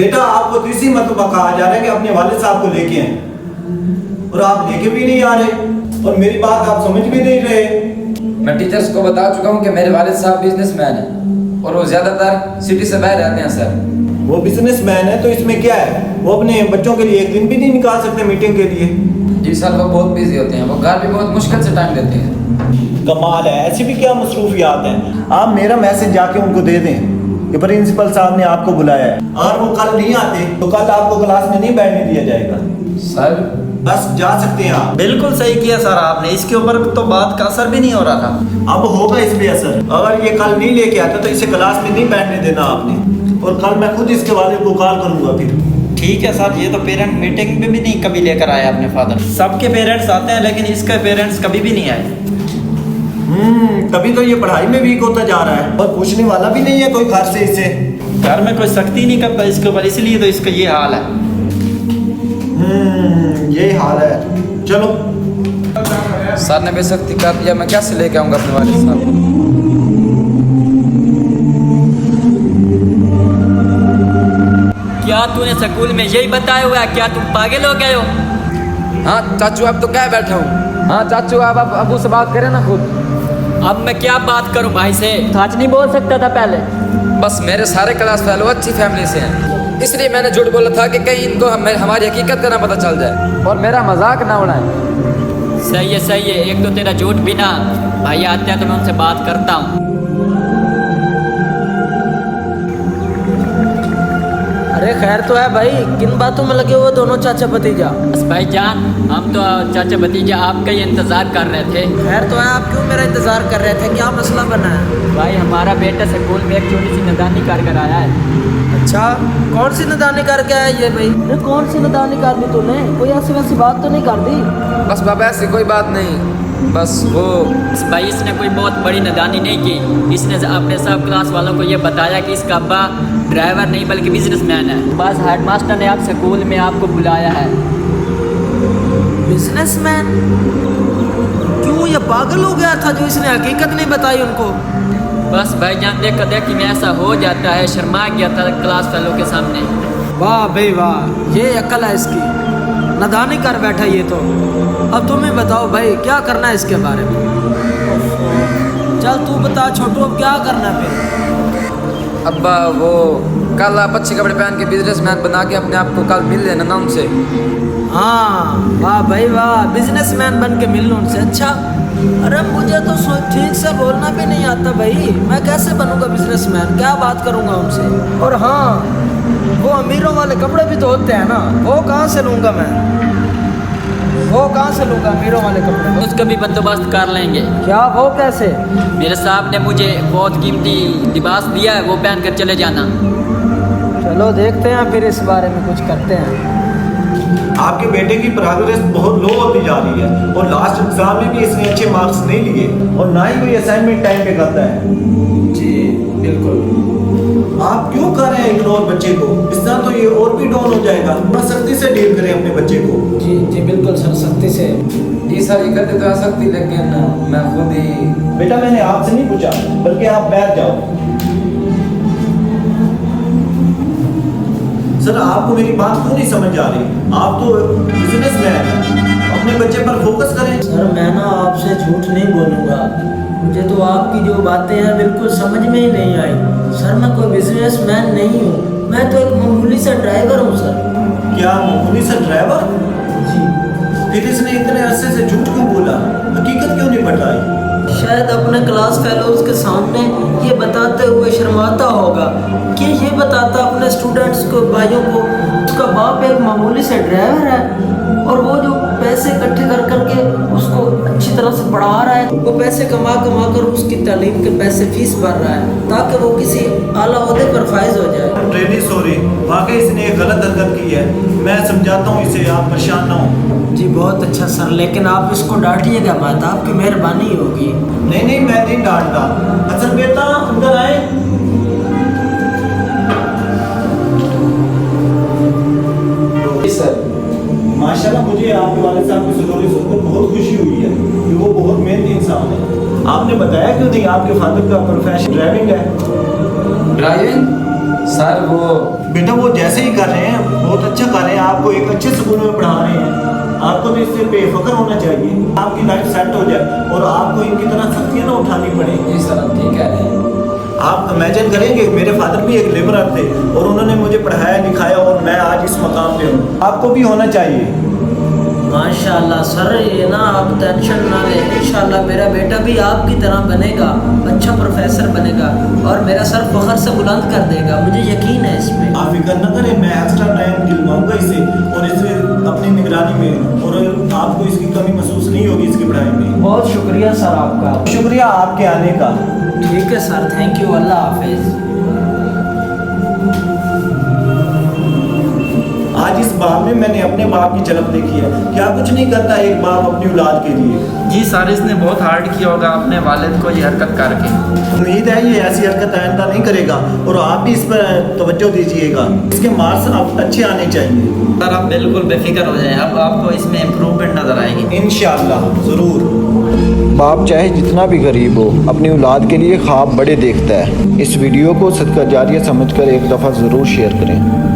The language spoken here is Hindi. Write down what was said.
बेटा आपको तीसरी मरतबा कहा जा रहा है कि अपने वालिद साहब को लेके आए और आप लेके भी नहीं आ रहे और मेरी बात आप समझ भी नहीं रहे। मैं टीचर्स को बता चुका हूँ कि मेरे वालिद साहब बिजनेसमैन हैं और वो ज़्यादातर सिटी से बाहर रहते हैं सर। वो बिजनेसमैन है तो इसमें क्या है, वो अपने बच्चों के लिए एक दिन भी नहीं निकाल सकते मीटिंग के लिए। जी सर, वो बहुत बिजी होते हैं, वो घर भी बहुत मुश्किल से टाइम देते हैं। कमाल है, ऐसी भी क्या मसरूफियात हैं। आप मेरा मैसेज जाके उनको दे दें कि प्रिंसिपल साहब ने आपको बुलाया है और वो कल नहीं आते तो कल आपको क्लास में नहीं बैठने दिया जाएगा। सर बस जा सकते हैं आप। बिल्कुल सही किया सर आपने, इसके ऊपर तो बात का असर भी नहीं हो रहा था। अब होगा इस पे असर। अगर ये कल नहीं लेके आता तो इसे क्लास में नहीं बैठने देना आपने और कल मैं खुद इसके वालिद को कॉल करूंगा फिर। ठीक है सर, ये तो पेरेंट मीटिंग में भी नहीं कभी लेकर आए अपने फादर। सबके पेरेंट्स आते हैं लेकिन इसके पेरेंट्स कभी भी नहीं आए। तभी तो ये पढ़ाई में वीक होता जा रहा है और पूछने वाला भी नहीं है कोई घर से इसे। घर में कोई सख्ती नहीं करता इसके ऊपर, इसलिए तो इसका ये हाल है। ये हाल है। चलो सर ने बेसख्ती कर दिया, मैं कैसे लेके आऊँगा अपने वालिद साहब। क्या तूने स्कूल में यही बताया हुआ है? क्या तुम पागल हो गए हो? हाँ चाचू, अब तो क्या बैठा हूँ। हाँ चाचू, आप अबू से बात करें ना खुद। अब मैं क्या बात करूं भाई से? सच नहीं बोल सकता था पहले। बस मेरे सारे क्लास फेलो अच्छी फैमिली से हैं, इसलिए मैंने झूठ बोला था कि कहीं इनको हमारी हकीकत का ना पता चल जाए और मेरा मजाक ना उड़ाए। सही है सही है, एक तो तेरा झूठ भी ना। भाई आते हैं तो मैं उनसे बात करता हूँ। अरे खैर तो है भाई, किन बातों में लगे हुए दोनों चाचा भतीजा? बस भाई जान, हम तो चाचा भतीजा आपका ही इंतजार कर रहे थे। खैर तो है, आप क्यों मेरा इंतजार कर रहे थे? क्या मसला बना है? भाई हमारा बेटा स्कूल में एक छोटी सी नदानी कर आया है। अच्छा, कौन सी नदानी करके आया ये भाई? अरे कौन सी नदानी कर दी तूने? कोई ऐसी वैसी बात तो नहीं कर दी? बस बाबा ऐसी कोई बात नहीं, बस वो भाई इसने कोई बहुत बड़ी नदानी नहीं की। इसने अपने सब क्लास वालों को ये बताया कि इसका अब्बा ड्राइवर नहीं बल्कि बिजनेसमैन है। बस हेडमास्टर ने आप स्कूल में आपको बुलाया है। बिजनेसमैन? क्यों, ये पागल हो गया था जो इसने हकीकत नहीं बताई उनको? बस भाई जान, देखा देखी में ऐसा हो जाता है, शर्मा गया था क्लास फेलो के सामने। वाह भाई वाह, ये अकल है इसकी, नदानी कर बैठा ये तो। अब तुम ही बताओ भाई, क्या करना है इसके बारे में? चल तू बता छोटू, अब क्या करना है फिर? अब्बा वो कल आप अच्छे कपड़े पहन के बिजनेसमैन बना के अपने आप को कल मिल लेना ना उनसे। हाँ वाह भाई वाह, बिजनेसमैन बन के मिल उनसे। अच्छा, अरे मुझे तो ठीक से बोलना भी नहीं आता भाई, मैं कैसे बनूंगा बिजनेसमैन? क्या बात करूंगा उनसे? और हाँ, वो अमीरों वाले कपड़े भी तो होते हैं ना, वो कहाँ से लूँगा मैं? वो कहाँ से लूँगा अमीरों वाले कपड़े? उसका भी बंदोबस्त कर लेंगे। क्या, वो कैसे? मेरे साहब ने मुझे बहुत कीमती लिबास दिया है, वो पहन कर चले जाना। चलो देखते हैं फिर, इस बारे में कुछ करते हैं। आपके बेटे की प्रोग्रेस बहुत लो होती जा रही है और लास्ट एग्जाम में भी इसने अच्छे मार्क्स नहीं लिए और ना ही कोई असाइनमेंट टाइम पे करता है। जी बिल्कुल। आप क्यों कर रहे हैं इग्नोर बच्चे को? इस तरह तो ये और भी डाउन हो जाएगा। थोड़ा सख्ती से डील करें अपने बच्चे को। जी जी बिल्कुल सर, सख्ती से। जी सर, ये करते तो आ सकती, लेकिन मैं खुद ही। बेटा मैंने आपसे नहीं पूछा, बल्कि आप बैठ जाओ। सर आपको मेरी बात क्यों नहीं समझ आ रही? आप तो बिजनेसमैन हैं, अपने बच्चे पर फोकस करें। सर मैं ना आपसे झूठ नहीं बोलूँगा, मुझे तो आपकी जो बातें हैं बिल्कुल समझ में ही नहीं आई। सर मैं कोई बिजनेसमैन नहीं हूँ, मैं तो एक मामूली सा ड्राइवर हूँ सर। क्या मामूली सा ड्राइवर? जी। फिर इसने इतने अरसे से झूठ क्यों बोला? हकीकत क्यों नहीं बताई? शायद अपने क्लास फेलोज के सामने ये बताते हुए शर्माता होगा कि ये बताता अपने स्टूडेंट्स को, भाइयों को, उसका बाप एक मामूली से ड्राइवर है और वो जो पैसे इकट्ठे कर करके उसको अच्छी तरह से पढ़ा रहा है, वो पैसे कमा कमा कर उसकी तालीम के पैसे फीस भर रहा है ताकि वो किसी आला ओहदे पर फायज हो जाए। रियली सॉरी, वाकई इसने एक गलत हरकत की है। मैं समझाता हूँ इसे, आप परेशान ना हो। जी बहुत अच्छा सर, लेकिन आप इसको डांटिएगा मत, आपकी मेहरबानी होगी। नहीं नहीं, मैं नहीं डांटता। अच्छा बेटा अंदर आए। सर माशाल्लाह मुझे आपके वाले साहब की स्टोरी सुनकर बहुत खुशी हुई है कि वो बहुत मेहनती इंसान है। आपने बताया क्यों नहीं आपके फादर का प्रोफेशन ड्राइविंग है? ड्राइविंग सर, वो बेटा वो जैसे ही कर रहे हैं बहुत अच्छा कर रहे हैं, आपको एक अच्छे स्कूल में पढ़ा रहे हैं, आपको तो इससे बेफिक्र होना चाहिए, आपकी लाइफ सेट हो जाए और आपको इनकी तरह सख्तियाँ ना उठानी पड़े। जी सर आप ठीक कह रहे हैं। आप इमेजिन करेंगे मेरे फादर भी एक लेबरर थे और उन्होंने मुझे पढ़ाया लिखाया और मैं आज इस मकाम पे हूँ, आपको भी होना चाहिए। माशाल्लाह सर, ये ना आप टेंशन ना लें, इंशाल्लाह मेरा बेटा भी आपकी तरह बनेगा, अच्छा प्रोफेसर बनेगा और मेरा सर फख्र से बुलंद कर देगा, मुझे यकीन है इसमें। आप फिक्र न करें, मैं एक्स्ट्रा टाइम दिलवाऊंगा इसे और इसे अपनी निगरानी में, और आपको इसकी कमी महसूस नहीं होगी इसकी पढ़ाई में। बहुत शुक्रिया सर आपका। शुक्रिया आपके आने का। ठीक है सर, थैंक यू, अल्लाह हाफिज। आज इस बाप में मैंने अपने बाप की झलक देखी है, क्या कुछ नहीं करता एक बाप अपनी औलाद के लिए। जी सर, इसने बहुत हार्ड किया होगा अपने वालिद को ये हरकत करके। उम्मीद है ये ऐसी हरकत आइंदा नहीं करेगा और आप भी इस पर तवज्जो दीजिएगा, इसके मार्क्स आप अच्छे आने चाहिए। सर आप बिल्कुल बेफिक्र हो जाएं, अब आपको इसमें इम्प्रूवमेंट नज़र आएगी इंशाअल्लाह ज़रूर। बाप चाहे जितना भी गरीब हो अपनी औलाद के लिए ख्वाब बड़े देखता है। इस वीडियो को सदका जारिया समझकर एक दफ़ा ज़रूर शेयर करें।